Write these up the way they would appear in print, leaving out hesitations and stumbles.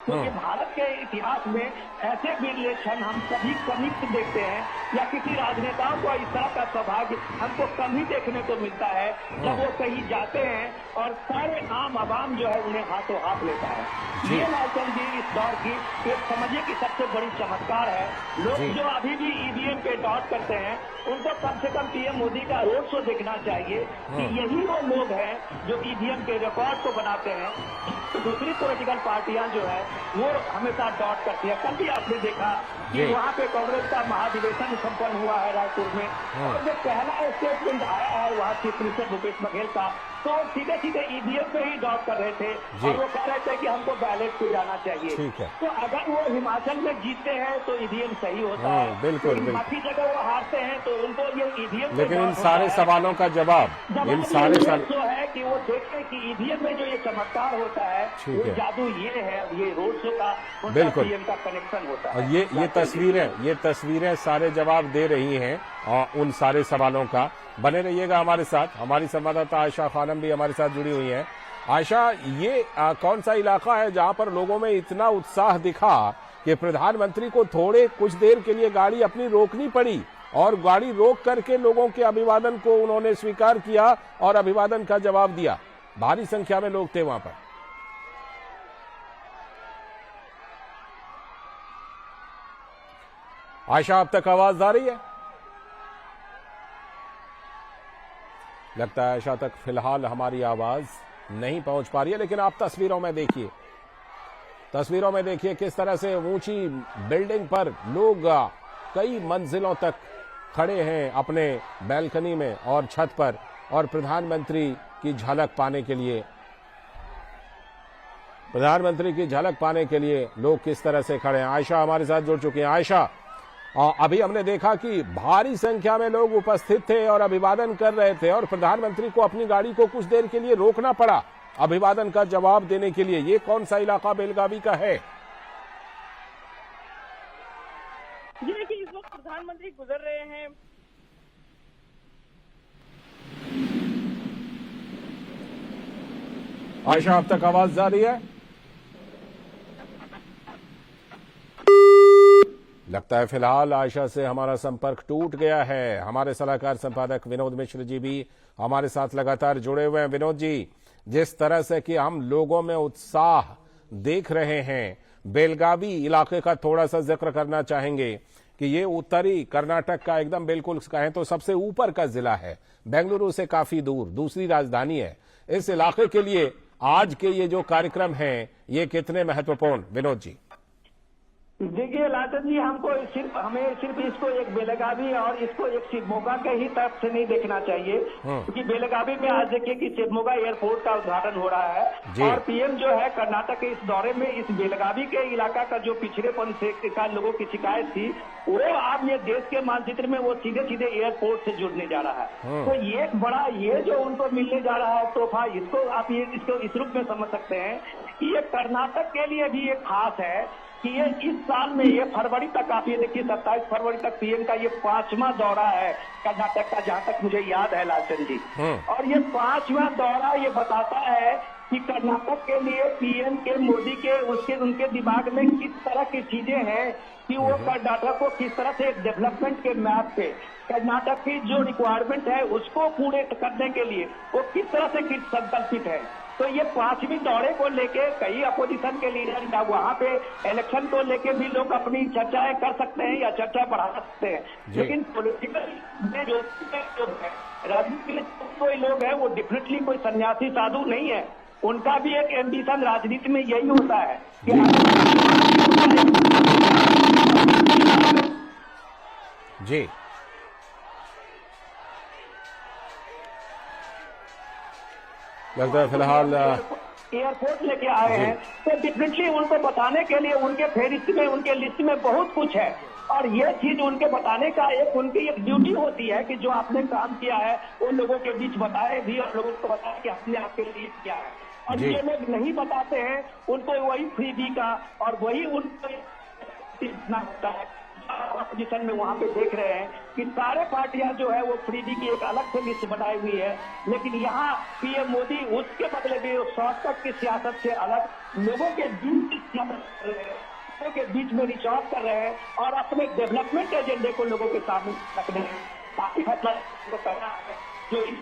क्योंकि भारत के इतिहास में ऐसे भी इलेक्शन हम कभी कभी देखते हैं, या किसी राजनेताओं को इस तरह का सौभाग्य हमको कम ही देखने को मिलता है जब वो कहीं जाते हैं और सारे आम आवाम जो है उन्हें हाथों हाथ लेता है। ये लालचंद जी इस दौर की एक समझिए कि सबसे बड़ी चमत्कार है। लोग जो अभी भी ईवीएम पे डॉट करते हैं उनको कम से कम पीएम मोदी का रोड शो देखना चाहिए कि यही वो लोग हैं जो ईवीएम के रिकॉर्ड को बनाते हैं। तो दूसरी पॉलिटिकल पार्टियां जो है वो हमेशा डॉट करती है। कल भी आपने देखा कि वहाँ पे कांग्रेस का महाधिवेशन संपन्न हुआ है रायपुर में, और जो पहला स्टेटमेंट आया है वहाँ चीफ मिनिस्टर भूपेश बघेल का, तो सीधे सीधे ईवीएम पे ही डॉट कर रहे थे और वो कह रहे थे कि हमको बैलेट पे जाना चाहिए। तो अगर वो हिमाचल में जीतते हैं तो ईवीएम सही होता है, बिल्कुल, बाकी जगह वो हारते हैं तो उनको ये ईवीएम। लेकिन इन सारे सवालों का जवाब इन सारे जो है कि वो देखते कि ईवीएम में जो ये चमत्कार होता है वो जादू ये है, ये रोड शो का बिल्कुल पीएम का कनेक्शन होता है। और ये तस्वीरें सारे जवाब दे रही हैं और उन सारे सवालों का। बने रहिएगा हमारे साथ। हमारी संवाददाता आयशा खानम भी हमारे साथ जुड़ी हुई हैं। आयशा, ये कौन सा इलाका है जहां पर लोगों में इतना उत्साह दिखा कि प्रधानमंत्री को कुछ देर के लिए गाड़ी अपनी रोकनी पड़ी और गाड़ी रोक करके लोगों के अभिवादन को उन्होंने स्वीकार किया और अभिवादन का जवाब दिया। भारी संख्या में लोग थे वहां पर। आयशा, अब तक आवाज आ रही है? लगता है आयशा तक फिलहाल हमारी आवाज नहीं पहुंच पा रही है, लेकिन आप तस्वीरों में देखिए किस तरह से ऊंची बिल्डिंग पर लोग कई मंजिलों तक खड़े हैं अपने बैल्कनी में और छत पर, और प्रधानमंत्री की झलक पाने के लिए लोग किस तरह से खड़े हैं। आयशा हमारे साथ जुड़ चुकी हैं। आयशा, अभी हमने देखा कि भारी संख्या में लोग उपस्थित थे और अभिवादन कर रहे थे और प्रधानमंत्री को अपनी गाड़ी को कुछ देर के लिए रोकना पड़ा अभिवादन का जवाब देने के लिए। ये कौन सा इलाका बेलगावी का है? जी देखिए, इस वक्त प्रधानमंत्री गुजर रहे हैं। आयशा, अब तक आवाज जारी है? लगता है फिलहाल आयशा से हमारा संपर्क टूट गया है। हमारे सलाहकार संपादक विनोद मिश्र जी भी हमारे साथ लगातार जुड़े हुए हैं। विनोद जी, जिस तरह से कि हम लोगों में उत्साह देख रहे हैं, बेलगावी इलाके का थोड़ा सा जिक्र करना चाहेंगे कि ये उत्तरी कर्नाटक का एकदम बिल्कुल कहें तो सबसे ऊपर का जिला है, बेंगलुरु से काफी दूर, दूसरी राजधानी है। इस इलाके के लिए आज के ये जो कार्यक्रम हैं ये कितने महत्वपूर्ण? विनोद जी। देखिए लालचंद जी, हमें सिर्फ इसको एक बेलगावी और इसको एक शिवमोगा के ही तरफ से नहीं देखना चाहिए, क्योंकि बेलगावी में आज देखिए कि शिवमोगा एयरपोर्ट का उद्घाटन हो रहा है और पीएम जो है कर्नाटक के इस दौरे में इस बेलगावी के इलाका का जो पिछड़ेपन से का लोगों की शिकायत थी वो अब ये देश के मानचित्र में वो सीधे सीधे एयरपोर्ट से जुड़ने जा रहा है। तो ये एक बड़ा ये जो उनको मिलने जा रहा है तोहफा, इसको आप इसको इस रूप में समझ सकते हैं कि ये कर्नाटक के लिए भी एक खास है कि ये इस साल में ये फरवरी तक, आप ये देखिए 27 फरवरी तक पीएम का ये 5वां दौरा है कर्नाटक का, जहां तक मुझे याद है लालचंद जी। और ये 5वां दौरा ये बताता है कि कर्नाटक के लिए पीएम के मोदी के उनके दिमाग में किस तरह की चीजें हैं कि वो कर्नाटक को किस तरह से डेवलपमेंट के मैप पे कर्नाटक की जो रिक्वायरमेंट है उसको पूरे करने के लिए वो किस तरह से संकल्पित है। तो ये 5वीं दौरे को लेके कई अपोजिशन के लीडर वहाँ पे इलेक्शन को लेके भी लोग अपनी चर्चाएं कर सकते हैं या चर्चा बढ़ा सकते हैं, लेकिन पॉलिटिकल में जो है राजनीति में कोई लोग हैं वो डेफिनेटली कोई सन्यासी साधु नहीं है। उनका भी एक एम्बिशन राजनीति में यही होता है कि जी लगता है फिलहाल एयरपोर्ट लेके आए हैं, तो डेफिनेटली उनको बताने के लिए उनके फेरिस्त में, उनके लिस्ट में बहुत कुछ है और ये चीज उनके बताने का उनकी एक ड्यूटी होती है कि जो आपने काम किया है उन लोगों के बीच बताए भी और लोगों को बताए कि हमने आपके लिए किया है। और ये लोग नहीं बताते हैं, उनको वही फ्रीबी का और वही उनको इतना होता है अपोजिशन में वहाँ पे देख रहे हैं कि सारे पार्टियां जो है वो फ्रीडी की एक अलग से लिस्ट बनाई हुई है, लेकिन यहाँ पीएम मोदी उसके बदले में शॉर्टकट की सियासत से अलग लोगों के बीच की सियासत कर रहे हैं, लोगों के बीच में रिच आउट कर रहे हैं और अपने डेवलपमेंट एजेंडे को लोगों के सामने रख रहे हैं। बाकी फैसला को करना है जो इस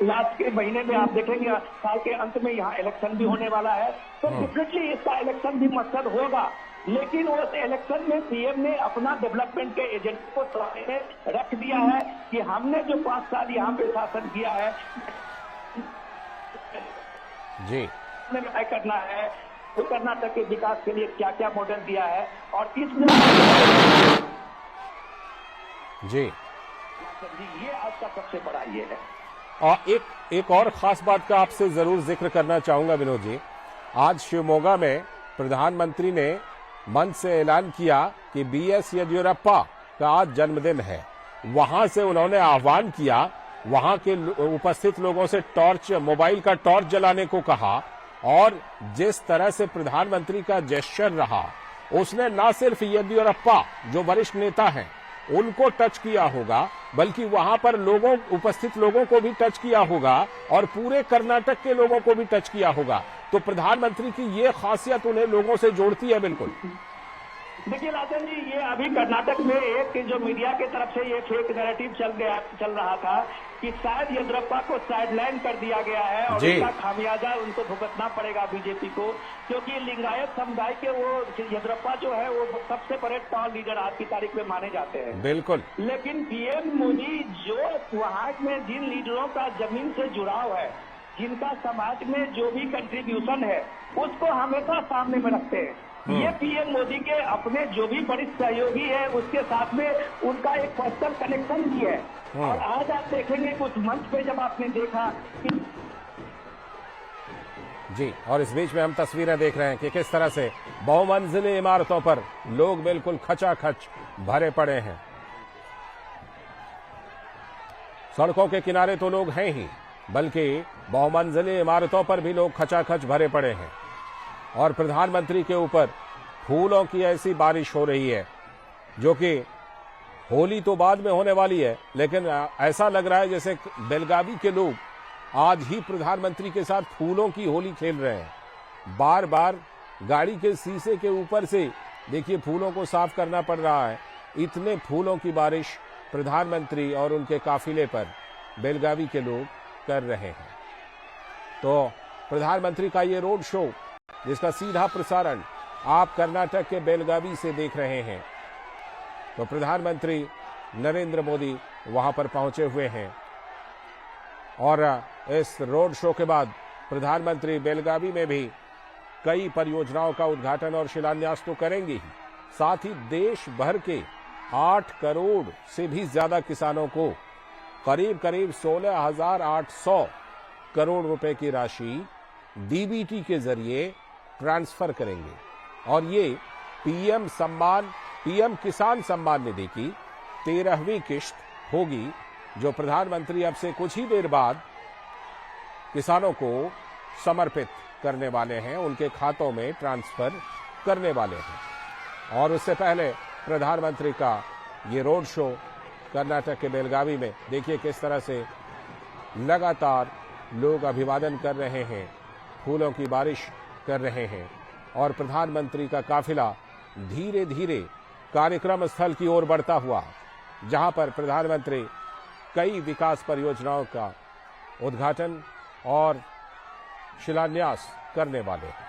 लास्ट के महीने में आप देखेंगे, साल के अंत में यहाँ इलेक्शन भी होने वाला है, तो डेफिनेटली इसका इलेक्शन भी मकसद होगा, लेकिन उस इलेक्शन में पीएम ने अपना डेवलपमेंट के एजेंडे को सामने में रख दिया है कि हमने जो 5 साल यहाँ पे शासन किया है जी, हमने तय करना है तो कर्नाटक के विकास के लिए क्या क्या मॉडल दिया है और इस जी ये आज का सबसे बड़ा ये है। और एक और खास बात का आपसे जरूर जिक्र करना चाहूंगा विनोद जी। आज शिवमोगा में प्रधानमंत्री ने मंच से ऐलान किया कि बीएस येदियुरप्पा का आज जन्मदिन है। वहां से उन्होंने आह्वान किया, वहां के उपस्थित लोगों से मोबाइल का टॉर्च जलाने को कहा और जिस तरह से प्रधानमंत्री का जेस्चर रहा, उसने न सिर्फ येदियुरप्पा जो वरिष्ठ नेता हैं उनको टच किया होगा, बल्कि वहां पर उपस्थित लोगों को भी टच किया होगा और पूरे कर्नाटक के लोगों को भी टच किया होगा। तो प्रधानमंत्री की ये खासियत उन्हें लोगों से जोड़ती है। बिल्कुल देखिए राजन जी, ये अभी कर्नाटक में एक जो मीडिया की तरफ से ये फेक नैरेटिव चल रहा था कि शायद येदियुरप्पा को साइडलाइन कर दिया गया है और उसका खामियाजा उनको भुगतना पड़ेगा बीजेपी को, क्योंकि लिंगायत समुदाय के वो येदियुरप्पा जो है वो सबसे बड़े टॉल लीडर आज की तारीख में माने जाते हैं। बिल्कुल। लेकिन पीएम मोदी जो वहाँ में जिन लीडरों का जमीन से जुड़ाव है, जिनका समाज में जो भी कंट्रीब्यूशन है, उसको हमेशा सामने में रखते हैं। ये पीएम मोदी के अपने जो भी वरिष्ठ सहयोगी है उसके साथ में उनका एक पर्सनल कनेक्शन भी है। और आज आप देखेंगे कुछ मंच पे जब आपने देखा कि जी, और इस बीच में हम तस्वीरें देख रहे हैं कि किस तरह से बहुमंजिली इमारतों पर लोग बिल्कुल खचाखच भरे पड़े हैं। सड़कों के किनारे तो लोग हैं ही, बल्कि बहुमंजिली इमारतों पर भी लोग खचाखच भरे पड़े हैं और प्रधानमंत्री के ऊपर फूलों की ऐसी बारिश हो रही है, जो कि होली तो बाद में होने वाली है, लेकिन ऐसा लग रहा है जैसे बेलगावी के लोग आज ही प्रधानमंत्री के साथ फूलों की होली खेल रहे हैं। बार बार गाड़ी के शीशे के ऊपर से देखिए फूलों को साफ करना पड़ रहा है। इतने फूलों की बारिश प्रधानमंत्री और उनके काफिले पर बेलगावी के लोग कर रहे हैं। तो प्रधानमंत्री का ये रोड शो, जिसका सीधा प्रसारण आप कर्नाटक के बेलगावी से देख रहे हैं, तो प्रधानमंत्री नरेंद्र मोदी वहां पर पहुंचे हुए हैं और इस रोड शो के बाद प्रधानमंत्री बेलगावी में भी कई परियोजनाओं का उद्घाटन और शिलान्यास तो करेंगे ही, साथ ही देश भर के 8 करोड़ से भी ज्यादा किसानों को करीब 16,800 करोड़ रुपए की राशि डीबीटी के जरिए ट्रांसफर करेंगे। और ये पीएम किसान सम्मान निधि की 13वीं किश्त होगी, जो प्रधानमंत्री अब से कुछ ही देर बाद किसानों को समर्पित करने वाले हैं, उनके खातों में ट्रांसफर करने वाले हैं। और उससे पहले प्रधानमंत्री का ये रोड शो कर्नाटक के बेलगावी में देखिए किस तरह से लगातार लोग अभिवादन कर रहे हैं, फूलों की बारिश कर रहे हैं और प्रधानमंत्री का काफिला धीरे धीरे कार्यक्रम स्थल की ओर बढ़ता हुआ, जहां पर प्रधानमंत्री कई विकास परियोजनाओं का उद्घाटन और शिलान्यास करने वाले हैं।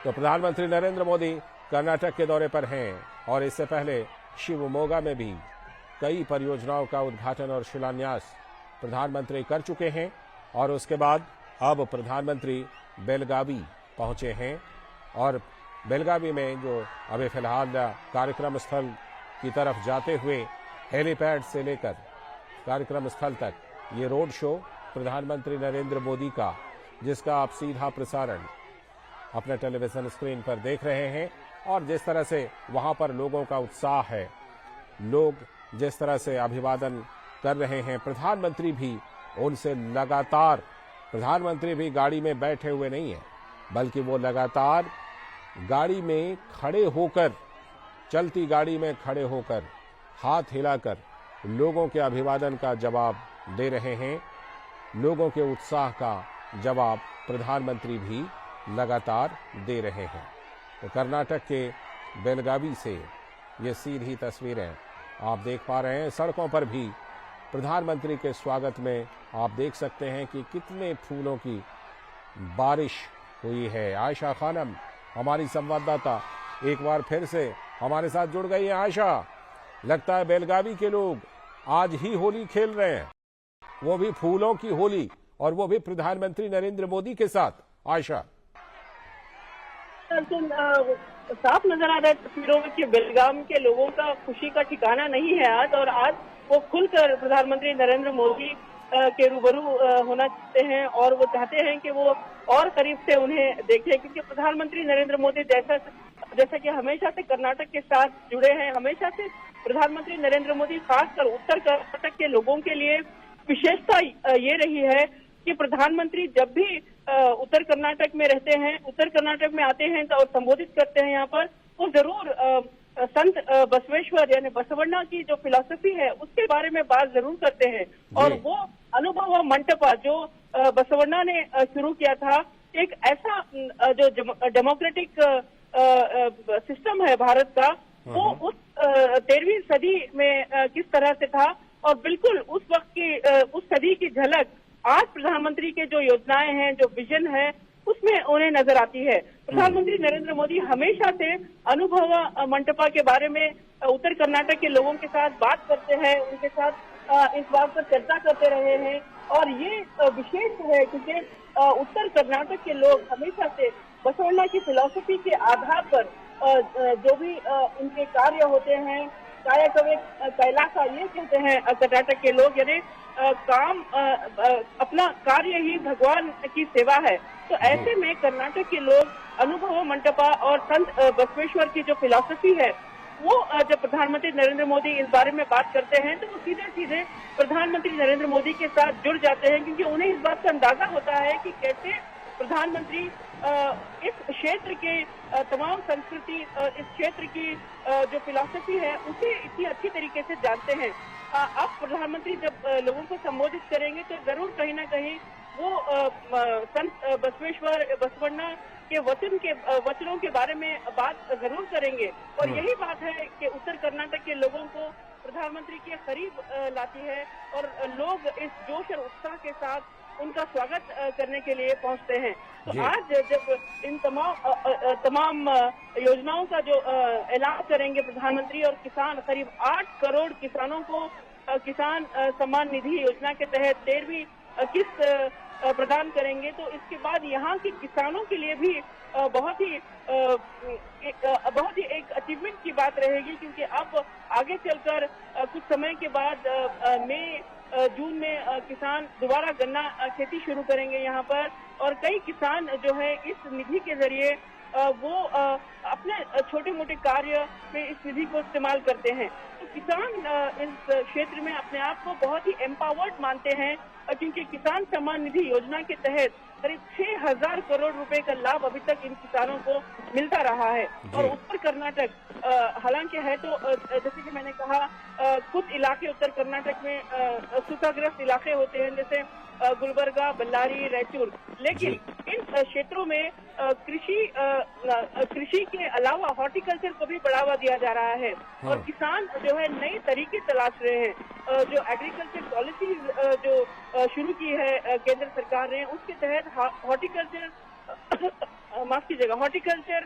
तो प्रधानमंत्री नरेंद्र मोदी कर्नाटक के दौरे पर हैं और इससे पहले शिवमोगा में भी कई परियोजनाओं का उद्घाटन और शिलान्यास प्रधानमंत्री कर चुके हैं और उसके बाद अब प्रधानमंत्री बेलगावी पहुंचे हैं और बेलगावी में जो अभी फिलहाल कार्यक्रम स्थल की तरफ जाते हुए हेलीपैड से लेकर कार्यक्रम स्थल तक ये रोड शो प्रधानमंत्री नरेंद्र मोदी का, जिसका आप सीधा प्रसारण अपने टेलीविजन स्क्रीन पर देख रहे हैं और जिस तरह से वहां पर लोगों का उत्साह है, लोग जिस तरह से अभिवादन कर रहे हैं, प्रधानमंत्री भी उनसे लगातार, प्रधानमंत्री भी गाड़ी में बैठे हुए नहीं है, बल्कि वो लगातार गाड़ी में खड़े होकर चलती गाड़ी में खड़े होकर हाथ हिलाकर लोगों के अभिवादन का जवाब दे रहे हैं। लोगों के उत्साह का जवाब प्रधानमंत्री भी लगातार दे रहे हैं। तो कर्नाटक के बेलगावी से ये सीधी तस्वीरें आप देख पा रहे हैं। सड़कों पर भी प्रधानमंत्री के स्वागत में आप देख सकते हैं कि कितने फूलों की बारिश हुई है। आयशा खानम हमारी संवाददाता एक बार फिर से हमारे साथ जुड़ गई है। आयशा, लगता है बेलगावी के लोग आज ही होली खेल रहे हैं, वो भी फूलों की होली, और वो भी प्रधानमंत्री नरेंद्र मोदी के साथ। आयशा, साफ नजर आ रहा है तस्वीरों में कि बेलगाम के लोगों का खुशी का ठिकाना नहीं है आज, और आज वो खुलकर प्रधानमंत्री नरेंद्र मोदी के रूबरू होना चाहते हैं, और वो चाहते हैं कि वो और करीब से उन्हें देखें, क्योंकि प्रधानमंत्री नरेंद्र मोदी जैसा कि हमेशा से कर्नाटक के साथ जुड़े हैं। हमेशा से प्रधानमंत्री नरेंद्र मोदी खासकर उत्तर कर्नाटक के लोगों के लिए विशेषता ये रही है कि प्रधानमंत्री जब भी उत्तर कर्नाटक में रहते हैं, उत्तर कर्नाटक में आते हैं और संबोधित करते हैं यहाँ पर, वो जरूर संत बसवेश्वर यानी बसवण्णा की जो फिलॉसफी है उसके बारे में बात जरूर करते हैं। और वो अनुभव मंटपा जो बसवण्णा ने शुरू किया था, एक ऐसा जो डेमोक्रेटिक सिस्टम है भारत का, वो उस 13वीं सदी में किस तरह से था, और बिल्कुल उस वक्त की उस सदी की झलक आज प्रधानमंत्री के जो योजनाएं हैं, जो विजन है, उसमें उन्हें नजर आती है। प्रधानमंत्री नरेंद्र मोदी हमेशा से अनुभव मंटपा के बारे में उत्तर कर्नाटक के लोगों के साथ बात करते हैं, उनके साथ इस बात पर चर्चा करते रहे हैं। और ये विशेष है क्योंकि उत्तर कर्नाटक के लोग हमेशा से बसवण्णा की फिलॉसफी के आधार पर जो भी उनके कार्य होते हैं, कायाकवे कैलासा ये कहते हैं कर्नाटक के लोग, यानी काम अपना कार्य ही भगवान की सेवा है। तो ऐसे में कर्नाटक के लोग अनुभव मंटपा और संत बसवेश्वर की जो फिलॉसफी है, वो जब प्रधानमंत्री नरेंद्र मोदी इस बारे में बात करते हैं तो वो सीधे सीधे प्रधानमंत्री नरेंद्र मोदी के साथ जुड़ जाते हैं, क्योंकि उन्हें इस बात का अंदाजा होता है कि कैसे प्रधानमंत्री इस क्षेत्र के तमाम संस्कृति, इस क्षेत्र की जो फिलॉसफी है उसे इतनी अच्छी तरीके से जानते हैं। अब प्रधानमंत्री जब लोगों को संबोधित करेंगे तो जरूर कहीं ना कहीं वो संत बसवण्णा के वचनों के बारे में बात जरूर करेंगे। और यही बात है कि उत्तर कर्नाटक के लोगों को प्रधानमंत्री के करीब लाती है, और लोग इस जोश और उत्साह के साथ उनका स्वागत करने के लिए पहुंचते हैं। तो आज जब इन तमाम योजनाओं का जो ऐलान करेंगे प्रधानमंत्री, और किसान करीब 8 करोड़ किसानों को किसान सम्मान निधि योजना के तहत 13वीं किस्त प्रदान करेंगे, तो इसके बाद यहाँ के किसानों के लिए भी बहुत ही एक अचीवमेंट की बात रहेगी, क्योंकि अब आगे चलकर कुछ समय के बाद मई जून में किसान दोबारा गन्ना खेती शुरू करेंगे यहाँ पर, और कई किसान जो है इस निधि के जरिए वो अपने छोटे मोटे कार्य में इस निधि को इस्तेमाल करते हैं। तो किसान इस क्षेत्र में अपने आप को बहुत ही एम्पावर्ड मानते हैं, क्योंकि किसान सम्मान निधि योजना के तहत करीब 6000 करोड़ रुपए का लाभ अभी तक इन किसानों को मिलता रहा है। और उत्तर कर्नाटक हालांकि है तो जैसे कि मैंने कहा, कुछ इलाके उत्तर कर्नाटक में सूखाग्रस्त इलाके होते हैं, जैसे गुलबर्गा, बल्लारी, रायचूर, लेकिन इन क्षेत्रों में कृषि के अलावा हॉर्टिकल्चर को भी बढ़ावा दिया जा रहा है। और किसान जो है नए तरीके तलाश रहे हैं। जो एग्रीकल्चर पॉलिसी जो शुरू की है केंद्र सरकार ने, उसके तहत हॉर्टिकल्चर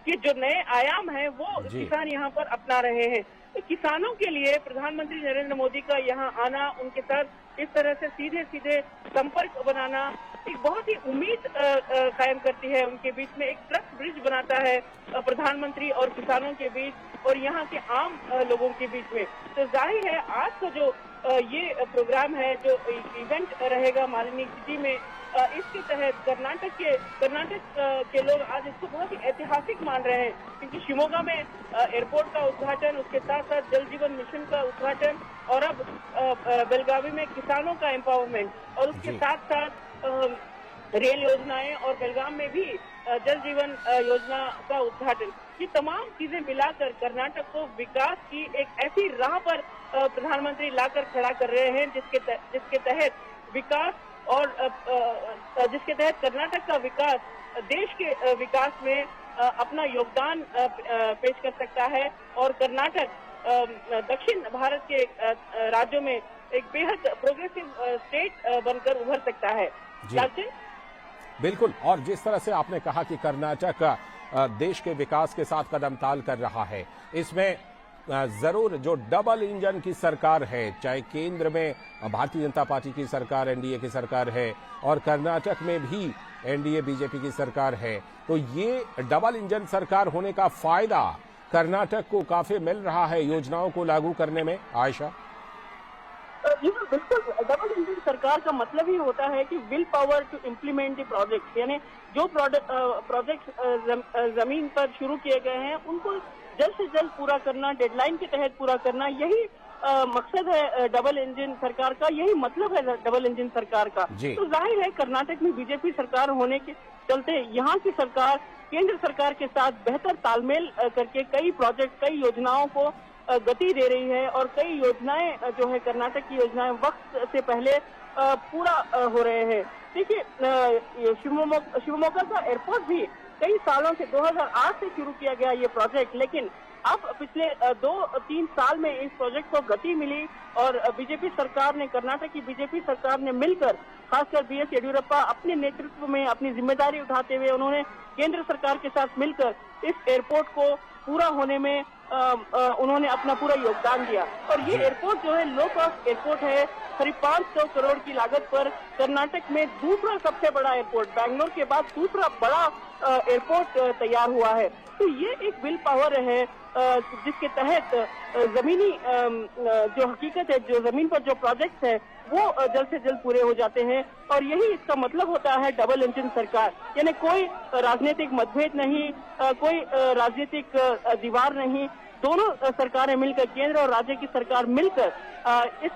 के जो नए आयाम है वो किसान यहाँ पर अपना रहे हैं। तो किसानों के लिए प्रधानमंत्री नरेंद्र मोदी का यहाँ आना, उनके साथ इस तरह से सीधे सीधे संपर्क बनाना एक बहुत ही उम्मीद कायम करती है उनके बीच में, एक ट्रस्ट ब्रिज बनाता है प्रधानमंत्री और किसानों के बीच और यहाँ के आम लोगों के बीच में। तो जाहिर है आज का जो ये प्रोग्राम है, जो इवेंट रहेगा मालिनी सिटी में, इसके तहत कर्नाटक के लोग आज इसको बहुत ही ऐतिहासिक मान रहे हैं, क्योंकि शिमोगा में एयरपोर्ट का उद्घाटन, उसके साथ साथ जल जीवन मिशन का उद्घाटन, और अब बेलगावी में किसानों का एम्पावरमेंट, और उसके साथ साथ रेल योजनाएं, और बेलगाम में भी जल जीवन योजना का उद्घाटन, ये तमाम चीजें मिलाकर कर्नाटक को विकास की एक ऐसी राह पर प्रधानमंत्री लाकर खड़ा कर रहे हैं जिसके तहत विकास और जिसके तहत कर्नाटक का विकास देश के विकास में अपना योगदान पेश कर सकता है और कर्नाटक दक्षिण भारत के राज्यों में एक बेहद प्रोग्रेसिव स्टेट बनकर उभर सकता है। बिल्कुल, और जिस तरह से आपने कहा कि कर्नाटक देश के विकास के साथ कदम ताल कर रहा है, इसमें जरूर जो डबल इंजन की सरकार है, चाहे केंद्र में भारतीय जनता पार्टी की सरकार, एनडीए की सरकार है, और कर्नाटक में भी एनडीए बीजेपी की सरकार है, तो ये डबल इंजन सरकार होने का फायदा कर्नाटक को काफी मिल रहा है योजनाओं को लागू करने में। आयशा, बिल्कुल, डबल इंजन सरकार का मतलब ही होता है कि will power to implement the project, यानी जो प्रोजेक्ट जमीन पर शुरू किए गए हैं उनको जल्द से जल्द पूरा करना, डेडलाइन के तहत पूरा करना, यही मकसद है डबल इंजन सरकार का, यही मतलब है डबल इंजन सरकार का। तो जाहिर है कर्नाटक में बीजेपी सरकार होने के चलते यहाँ की सरकार केंद्र सरकार के साथ बेहतर तालमेल करके कई प्रोजेक्ट, कई योजनाओं को गति दे रही है और कई योजनाएं जो है कर्नाटक की योजनाएं वक्त से पहले पूरा हो रहे हैं। देखिए, शिवमोगा का एयरपोर्ट भी कई सालों से 2008 से शुरू किया गया ये प्रोजेक्ट, लेकिन अब पिछले 2-3 साल में इस प्रोजेक्ट को गति मिली और बीजेपी सरकार ने, कर्नाटक की बीजेपी सरकार ने मिलकर, खासकर बीएस येडियुरप्पा अपने नेतृत्व में अपनी जिम्मेदारी उठाते हुए उन्होंने केंद्र सरकार के साथ मिलकर इस एयरपोर्ट को पूरा होने में उन्होंने अपना पूरा योगदान दिया। और ये एयरपोर्ट जो है लो कॉस्ट एयरपोर्ट है, करीब 500 करोड़ की लागत पर कर्नाटक में दूसरा सबसे बड़ा एयरपोर्ट, बैंगलोर के बाद दूसरा बड़ा एयरपोर्ट तैयार हुआ है। तो ये एक विल पावर है जिसके तहत जमीनी जो हकीकत है, जो जमीन पर जो प्रोजेक्ट है वो जल्द से जल्द पूरे हो जाते हैं और यही इसका मतलब होता है डबल इंजन सरकार। यानी कोई राजनीतिक मतभेद नहीं, कोई राजनीतिक दीवार नहीं, दोनों सरकारें मिलकर, केंद्र और राज्य की सरकार मिलकर इस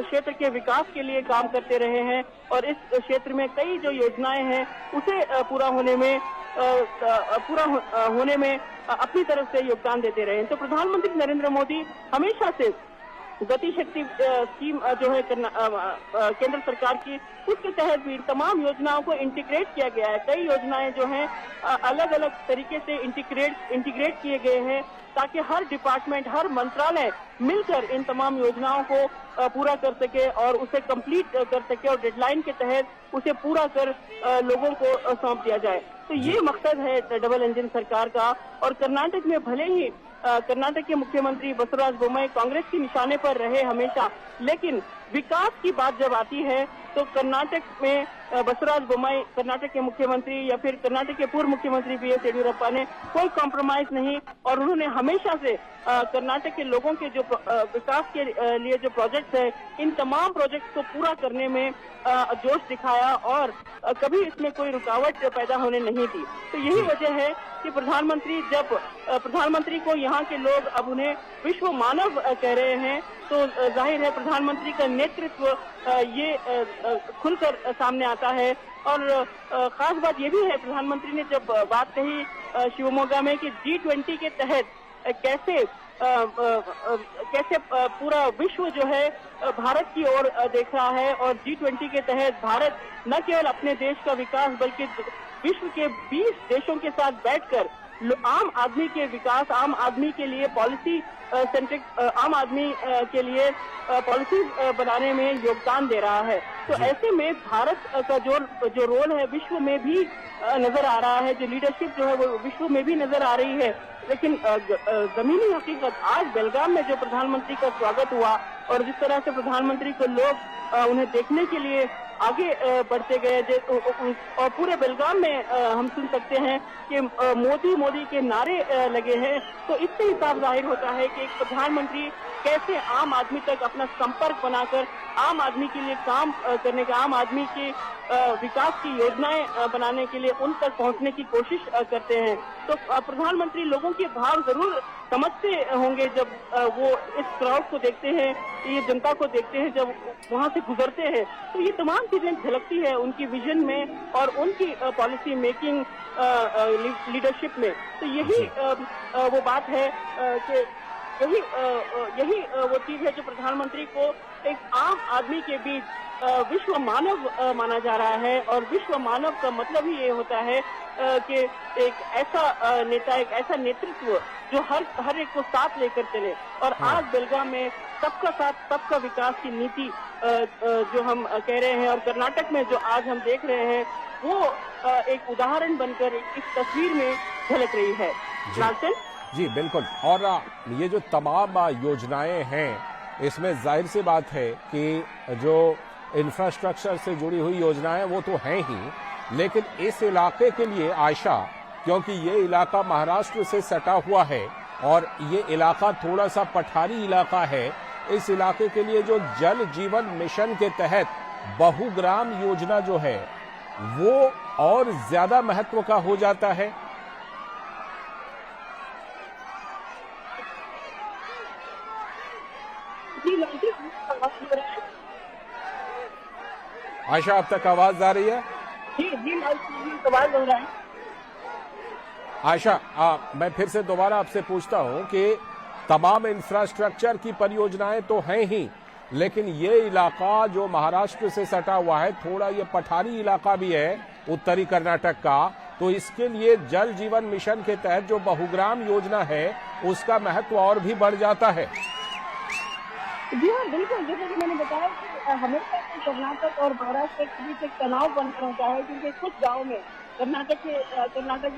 क्षेत्र के विकास के लिए काम करते रहे हैं और इस क्षेत्र में कई जो योजनाएं हैं उसे पूरा होने में अपनी तरफ से योगदान देते रहे हैं। तो प्रधानमंत्री नरेंद्र मोदी हमेशा से गति शक्ति स्कीम जो है केंद्र सरकार की, उसके तहत भी तमाम योजनाओं को इंटीग्रेट किया गया है। कई योजनाएं जो हैं अलग अलग तरीके से इंटीग्रेट किए गए हैं ताकि हर डिपार्टमेंट, हर मंत्रालय मिलकर इन तमाम योजनाओं को पूरा कर सके और उसे कंप्लीट कर सके और डेडलाइन के तहत उसे पूरा कर लोगों को सौंप दिया जाए। तो ये मकसद है डबल इंजन सरकार का। और कर्नाटक में भले ही कर्नाटक के मुख्यमंत्री बसवराज बोम्मई कांग्रेस के निशाने पर रहे हमेशा, लेकिन विकास की बात जब आती है तो कर्नाटक में बसवराज बोम्मई, कर्नाटक के मुख्यमंत्री या फिर कर्नाटक के पूर्व मुख्यमंत्री बीएस येडियुरप्पा ने कोई कॉम्प्रोमाइज नहीं और उन्होंने हमेशा से कर्नाटक के लोगों के जो विकास के लिए जो प्रोजेक्ट्स है, इन तमाम प्रोजेक्ट्स को पूरा करने में जोश दिखाया और कभी इसमें कोई रुकावट पैदा होने नहीं दी। तो यही वजह है कि प्रधानमंत्री को यहाँ के लोग अब उन्हें विश्व मानव कह रहे हैं, तो जाहिर है प्रधानमंत्री का नेतृत्व ये खुलकर सामने आता है। और खास बात ये भी है, प्रधानमंत्री ने जब बात कही शिवमोगा में कि G20 के तहत कैसे पूरा विश्व जो है भारत की ओर देख रहा है और G20 के तहत भारत न केवल अपने देश का विकास बल्कि विश्व के 20 देशों के साथ बैठकर आम आदमी के विकास, आम आदमी के लिए पॉलिसी सेंट्रिक, आम आदमी के लिए पॉलिसी बनाने में योगदान दे रहा है। तो ऐसे में भारत का जो रोल है विश्व में भी नजर आ रहा है, जो लीडरशिप जो है वो विश्व में भी नजर आ रही है। लेकिन जमीनी हकीकत आज बेलगाम में जो प्रधानमंत्री का स्वागत हुआ और जिस तरह से प्रधानमंत्री को लोग उन्हें देखने के लिए आगे बढ़ते गए और पूरे बेलगाम में हम सुन सकते हैं कि मोदी मोदी के नारे लगे हैं। तो इससे ही साफ जाहिर होता है कि एक प्रधानमंत्री कैसे आम आदमी तक अपना संपर्क बनाकर आम आदमी के लिए काम करने का, आम आदमी की विकास की योजनाएं बनाने के लिए उन तक पहुंचने की कोशिश करते हैं। तो प्रधानमंत्री लोगों के भाव जरूर समझते होंगे जब वो इस क्राउड को देखते हैं, ये जनता को देखते हैं, जब वहां से गुजरते हैं तो ये तमाम चीजें झलकती है उनकी विजन में और उनकी पॉलिसी मेकिंग लीडरशिप में। तो यही वो बात है कि यही वो चीज है जो प्रधानमंत्री को एक आम आदमी के बीच विश्व मानव माना जा रहा है। और विश्व मानव का मतलब ही ये होता है कि एक ऐसा नेता, एक ऐसा नेतृत्व जो हर एक को साथ लेकर चले। और आज बेलगाम में सबका साथ सबका विकास की नीति जो हम कह रहे हैं और कर्नाटक में जो आज हम देख रहे हैं वो एक उदाहरण बनकर इस तस्वीर में झलक रही है। लालचंद जी बिल्कुल। और ये जो तमाम योजनाएं हैं इसमें जाहिर सी बात है कि जो इंफ्रास्ट्रक्चर से जुड़ी हुई योजनाएं वो तो हैं ही, लेकिन इस इलाके के लिए आयशा, क्योंकि ये इलाका महाराष्ट्र से सटा हुआ है और ये इलाका थोड़ा सा पठारी इलाका है, इस इलाके के लिए जो जल जीवन मिशन के तहत बहुग्राम योजना जो है वो और ज्यादा महत्व का हो जाता है। आयशा, अब तक आवाज आ रही है? जी आवाज हो रहा है। आयशा, मैं फिर से दोबारा आपसे पूछता हूं कि तमाम इंफ्रास्ट्रक्चर की परियोजनाएं तो हैं ही, लेकिन ये इलाका जो महाराष्ट्र से सटा हुआ है, थोड़ा ये पठारी इलाका भी है उत्तरी कर्नाटक का, तो इसके लिए जल जीवन मिशन के तहत जो बहुग्राम योजना है उसका महत्व और भी बढ़ जाता है। जी हाँ, बिल्कुल। जैसे कि मैंने बताया कि हमेशा कर्नाटक और महाराष्ट्र के बीच एक तनाव बना रहता है, क्योंकि कुछ गाँव में कर्नाटक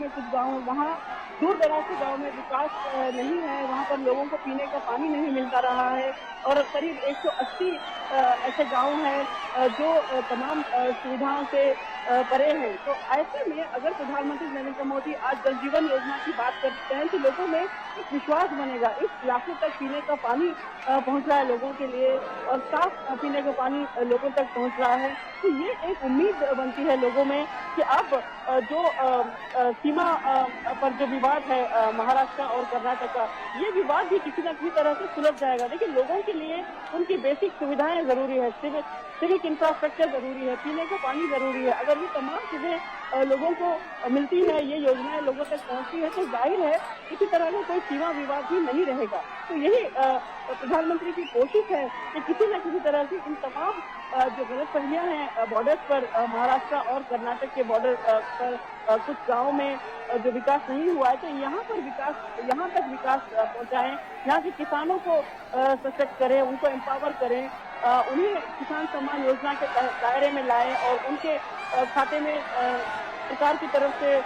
में कुछ गाँव, वहाँ दूर दराज के गाँव में विकास नहीं है, वहाँ पर लोगों को पीने का पानी नहीं मिलता रहा है और करीब 180 ऐसे गाँव हैं जो तमाम सुविधाओं से परे हैं। तो ऐसे में अगर प्रधानमंत्री नरेंद्र मोदी आज जल जीवन योजना की बात करते हैं तो लोगों में एक विश्वास बनेगा, इस इलाके तक पीने का पानी पहुंच रहा है लोगों के लिए और साफ पीने का पानी लोगों तक पहुंच रहा है। तो ये एक उम्मीद बनती है लोगों में कि अब जो सीमा पर जो विवाद है महाराष्ट्र और कर्नाटक का, ये विवाद भी किसी न किसी तरह से सुलझ जाएगा। लेकिन लोगों के लिए उनकी बेसिक सुविधाएं जरूरी है, सिविक इंफ्रास्ट्रक्चर जरूरी है, पीने का पानी जरूरी है। अगर ये तमाम चीजें लोगों को मिलती है, ये योजनाएं लोगों तक पहुंचती है, तो जाहिर है किसी तरह का कोई सीमा विवाद भी नहीं रहेगा। तो यही प्रधानमंत्री की कोशिश है कि किसी न किसी तरह से इन तमाम जो गलतफहमियां हैं बॉर्डर पर, महाराष्ट्र और कर्नाटक के बॉर्डर पर कुछ गाँव में जो विकास नहीं हुआ है, तो यहाँ तक विकास पहुँचाएं, यहाँ के किसानों को सशक्त करें, उनको एम्पावर करें, उन्हें किसान सम्मान योजना के दायरे में लाएं और उनके खाते में सरकार की तरफ से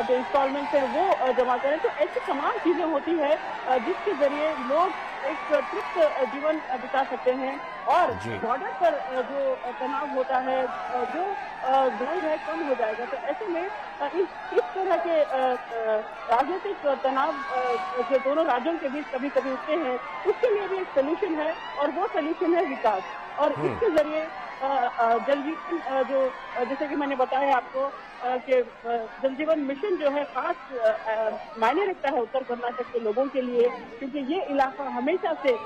जो इंस्टॉलमेंट है वो जमा करें। तो ऐसी तमाम चीजें होती है जिसके जरिए लोग एक तृप्त जीवन बिता सकते हैं और बॉर्डर पर जो तनाव होता है, जो द्वंद्व है, कम हो जाएगा। तो ऐसे में इस तरह के राजनीतिक तनाव जो दोनों राज्यों के बीच कभी कभी उठते हैं, उसके लिए भी एक सोल्यूशन है और वो सोल्यूशन है विकास। और इसके जरिए जल जीवन जो, जैसे कि मैंने बताया आपको कि जल जीवन मिशन जो है खास मायने रखता है उत्तर कर्नाटक के लोगों के लिए, क्योंकि ये इलाका हमेशा से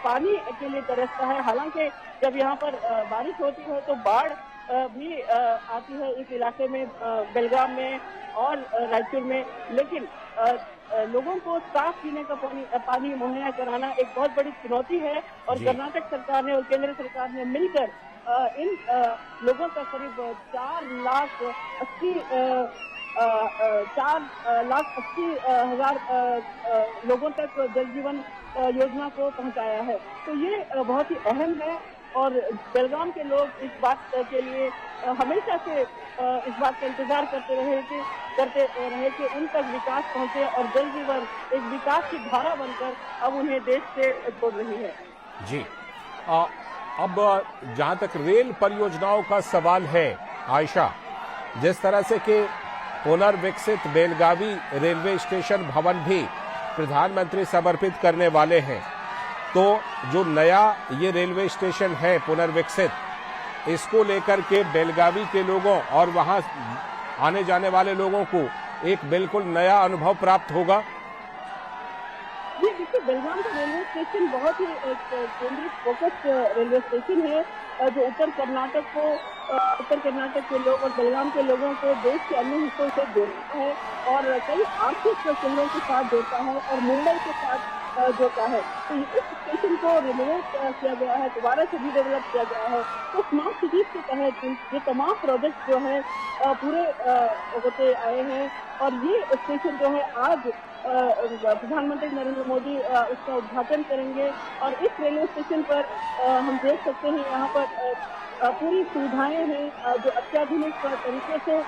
पानी के लिए तरसता है। हालांकि जब यहाँ पर बारिश होती है तो बाढ़ भी आती है इस इलाके में, बेलगाम में और रायचूर में, लेकिन लोगों को साफ पीने का पानी मुहैया कराना एक बहुत बड़ी चुनौती है। और कर्नाटक सरकार ने और केंद्र सरकार ने मिलकर इन लोगों का करीब 4,80,000 लोगों तक जल जीवन योजना को पहुंचाया है। तो ये बहुत ही अहम है और बेलगाम के लोग इस बात के लिए हमेशा से इस बात का इंतजार करते रहे कि उन तक विकास पहुंचे और जल जीवन एक विकास की धारा बनकर अब उन्हें देश से जोड़ रही है। जी, अब जहां तक रेल परियोजनाओं का सवाल है आयशा, जिस तरह से कि पुनर्विकसित बेलगावी रेलवे स्टेशन भवन भी प्रधानमंत्री समर्पित करने वाले हैं, तो जो नया ये रेलवे स्टेशन है पुनर्विकसित, इसको लेकर के बेलगावी के लोगों और वहां आने जाने वाले लोगों को एक बिल्कुल नया अनुभव प्राप्त होगा। जी देखिए, बेलगाम का रेलवे स्टेशन बहुत ही केंद्रित फोकस रेलवे स्टेशन है जो उत्तर कर्नाटक के लोग और बेलगाम के लोगों को देश के अन्य हिस्सों से जोड़ता है और कई आर्थिक शहरों के साथ जोड़ता है और मुंबई के साथ जोड़ता है। तो इस स्टेशन को रिनोवेट किया गया है, दोबारा से रीडेवलप किया गया है। तो स्मार्ट सिटीज के तहत ये तमाम प्रोजेक्ट जो है पूरे होते आए हैं और ये स्टेशन जो है आज प्रधानमंत्री नरेंद्र मोदी उसका उद्घाटन करेंगे और इस रेलवे स्टेशन पर हम देख सकते हैं यहाँ पर पूरी सुविधाएं हैं जो अत्याधुनिक तरीके से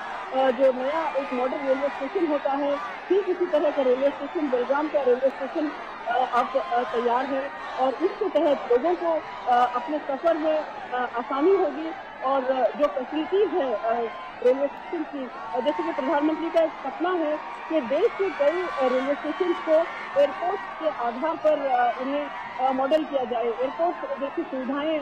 जो नया एक मॉडर्न रेलवे स्टेशन होता है, ठीक इसी तरह का रेलवे स्टेशन बेलगाम का रेलवे स्टेशन अब तैयार है और इसके तहत लोगों को अपने सफर में आसानी होगी और जो फैसिलिटीज है रेलवे स्टेशन की, जैसे कि प्रधानमंत्री का एक सपना है कि देश के कई रेलवे स्टेशन को एयरपोर्ट के आधार पर उन्हें मॉडल किया जाए। एयरपोर्ट जैसी सुविधाएं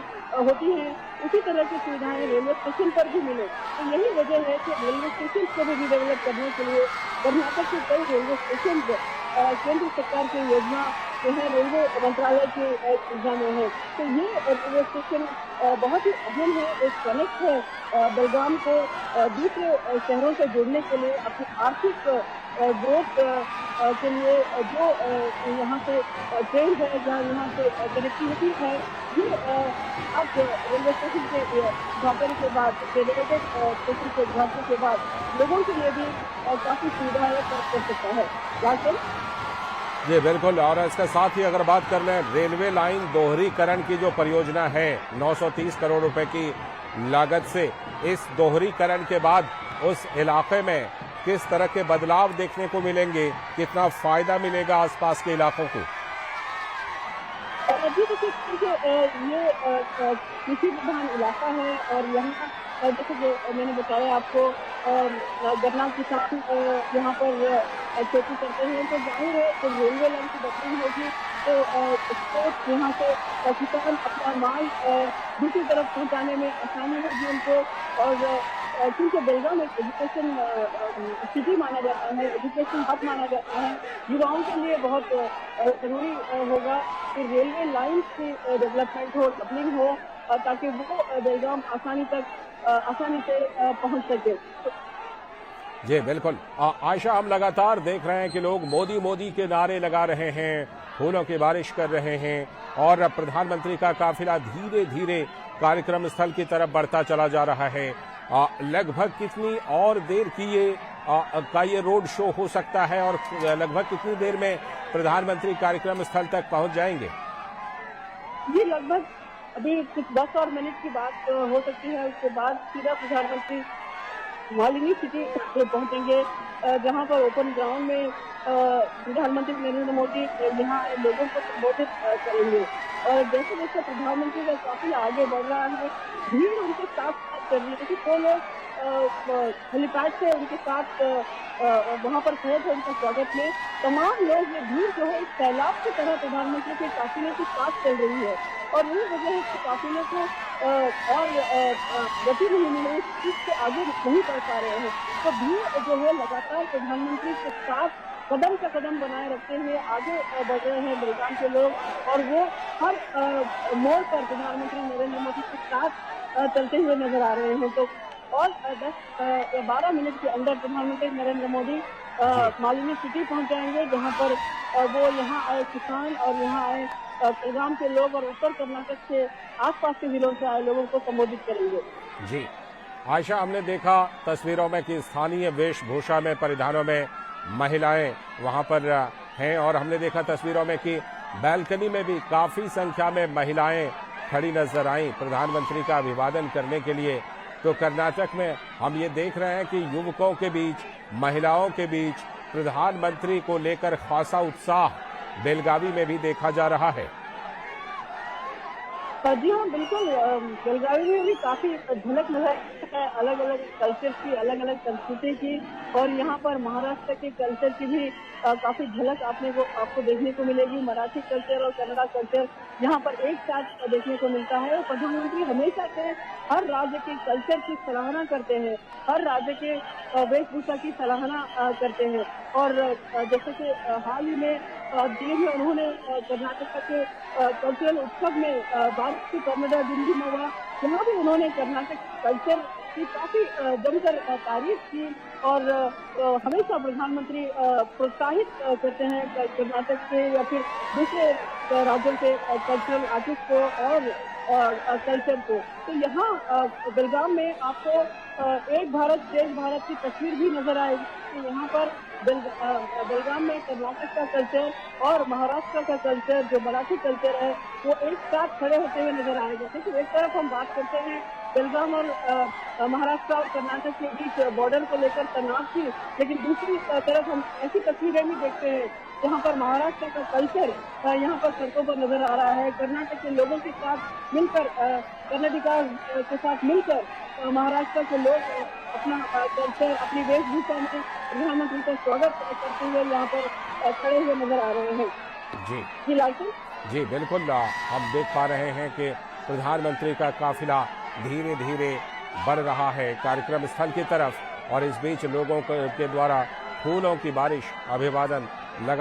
होती हैं उसी तरह की सुविधाएं रेलवे स्टेशन पर भी मिले। तो यही वजह है कि रेलवे स्टेशन को भी डेवलप करने के लिए कर्नाटक के कई रेलवे स्टेशन केंद्र सरकार की योजना जो है रेलवे मंत्रालय की योजना में है। तो ये रेलवे स्टेशन बहुत ही अहम है, एक कनेक्ट है बेलगाम को दूसरे शहरों से जोड़ने के लिए, अपनी आर्थिक ग्रोथ के लिए जो यहाँ से ट्रेन है, जहाँ यहाँ से कनेक्टिविटी है, ये अब रेलवे स्टेशन के उद्घाटन के बाद, रेलवे स्टेशन के उद्घाटन के बाद लोगों के लिए भी काफी सुविधाएं प्राप्त कर सकता है। राजन जी बिल्कुल, और इसके साथ ही अगर बात कर लें रेलवे लाइन दोहरीकरण की जो परियोजना है 930 करोड़ रुपए की लागत से, इस दोहरीकरण के बाद उस इलाके में किस तरह के बदलाव देखने को मिलेंगे, कितना फायदा मिलेगा आसपास के इलाकों को? जी देखिए, ये कृषि प्रधान इलाका है और यहाँ जैसे जो मैंने बताया आपको गन्ना किसान यहाँ पर खेती करते हैं, तो जाहिर है तो रेलवे लाइन की डेवलपमेंट होगी तो यहाँ से किसान अपना माल दूसरी तरफ पहुँचाने में आसानी होगी उनको। और क्योंकि बेलगाम एक एजुकेशन सिटी माना जाता है, एजुकेशन हब माना जाता है, युवाओं के लिए बहुत जरूरी होगा कि रेलवे लाइन की डेवलपमेंट हो, डबलिंग हो ताकि वो बेलगाम आसानी से पहुंच सके। जी बिल्कुल आयशा, हम लगातार देख रहे हैं कि लोग मोदी मोदी के नारे लगा रहे हैं, फूलों की बारिश कर रहे हैं और प्रधानमंत्री का काफिला धीरे धीरे कार्यक्रम स्थल की तरफ बढ़ता चला जा रहा है। लगभग कितनी और देर की ये रोड शो हो सकता है और लगभग कितनी देर में प्रधानमंत्री कार्यक्रम स्थल तक पहुंच जाएंगे? ये लगभग अभी कुछ 10 और मिनट की बात हो सकती है, उसके बाद सीधा प्रधानमंत्री मालिनी सिटी पहुंचेंगे जहां पर ओपन ग्राउंड में प्रधानमंत्री नरेंद्र मोदी यहाँ लोगों को संबोधित करेंगे। और जैसे जैसे प्रधानमंत्री का काफी आगे बढ़ रहा है, भीड़ उनके साथ कर रही है, तो लोग हेलीपैड से उनके साथ वहां पर खड़े थे उनके स्वागत में। तमाम लोग, ये भीड़ जो है एक सैलाब की तरह प्रधानमंत्री के काफिले के साथ चल रही है और यही वजह है कि काफिले को और गति नहीं मिल रही, इससे आगे नहीं बढ़ पा रहे हैं। तो भीड़ जो है लगातार प्रधानमंत्री के साथ कदम से कदम बनाए रखते हुए आगे बढ़ रहे हैं बेलगाम के लोग और वो हर मोड़ पर प्रधानमंत्री नरेंद्र मोदी के साथ चलते हुए नजर आ रहे हैं। तो और 10 या 12 मिनट के अंदर प्रधानमंत्री नरेंद्र मोदी मालिनी सिटी पहुंच जाएंगे, जहां पर वो यहाँ आए किसान और यहाँ आए बेलगाम के लोग और उत्तर कर्नाटक से आसपास के जिलों से आए लोगों को संबोधित करेंगे। जी आयशा, हमने देखा तस्वीरों में कि स्थानीय वेशभूषा में, परिधानों में महिलाएं वहां पर हैं और हमने देखा तस्वीरों में कि बैल्कनी में भी काफी संख्या में महिलाएं खड़ी नजर आईं प्रधानमंत्री का अभिवादन करने के लिए। तो कर्नाटक में हम ये देख रहे हैं कि युवकों के बीच, महिलाओं के बीच प्रधानमंत्री को लेकर खासा उत्साह बेलगावी में भी देखा जा रहा है। जी हाँ, बिल्कुल। बेलगावी में भी काफी झलक नजर है अलग अलग कल्चर की, अलग अलग संस्कृति की, और यहाँ पर महाराष्ट्र के कल्चर की भी काफी झलक आपको देखने को मिलेगी। मराठी कल्चर और कन्नड़ा कल्चर यहाँ पर एक साथ देखने को मिलता है। और प्रधानमंत्री हमेशा से हर राज्य के कल्चर की सराहना करते हैं, हर राज्य के वेशभूषा की सराहना करते हैं। और जैसे कि हाल ही में दिल्ली में उन्होंने कर्नाटक के कल्चरल उत्सव में भारत की कन्नड़ा दिल्ली में हुआ, यहाँ भी उन्होंने कर्नाटक कल्चर की काफी जमकर तारीफ की। और हमेशा प्रधानमंत्री प्रोत्साहित करते हैं कर्नाटक के या फिर दूसरे राज्यों के कल्चरल आर्टिस्ट को और कल्चर को। तो यहाँ बेलगाम में आपको एक भारत श्रेष्ठ भारत की तस्वीर भी नजर आएगी। तो यहाँ पर बेलगाम में कर्नाटक का कल्चर और महाराष्ट्र का कल्चर, जो मराठी कल्चर है, वो एक साथ खड़े होते हुए नजर आएंगे। क्योंकि एक तरफ हम बात करते हैं बेलगाम और महाराष्ट्र और कर्नाटक के बीच बॉर्डर को लेकर तनाव की, लेकिन दूसरी तरफ हम ऐसी तस्वीरें भी देखते हैं जहाँ पर महाराष्ट्र का कल्चर यहाँ पर सड़कों पर नजर आ रहा है। कर्नाटक के लोगों के साथ मिलकर, कन्नडिगा के साथ मिलकर महाराष्ट्र के लोग अपना कल्चर, अपनी वेशभूषा में प्रधानमंत्री का स्वागत करते हुए यहाँ पर खड़े हुए नजर आ रहे हैं। जी लालचंद जी, बिल्कुल। हम देख पा रहे हैं कि प्रधानमंत्री का काफिला धीरे धीरे बढ़ रहा है कार्यक्रम स्थल की तरफ, और इस बीच लोगों के द्वारा फूलों की बारिश, अभिवादन लगातार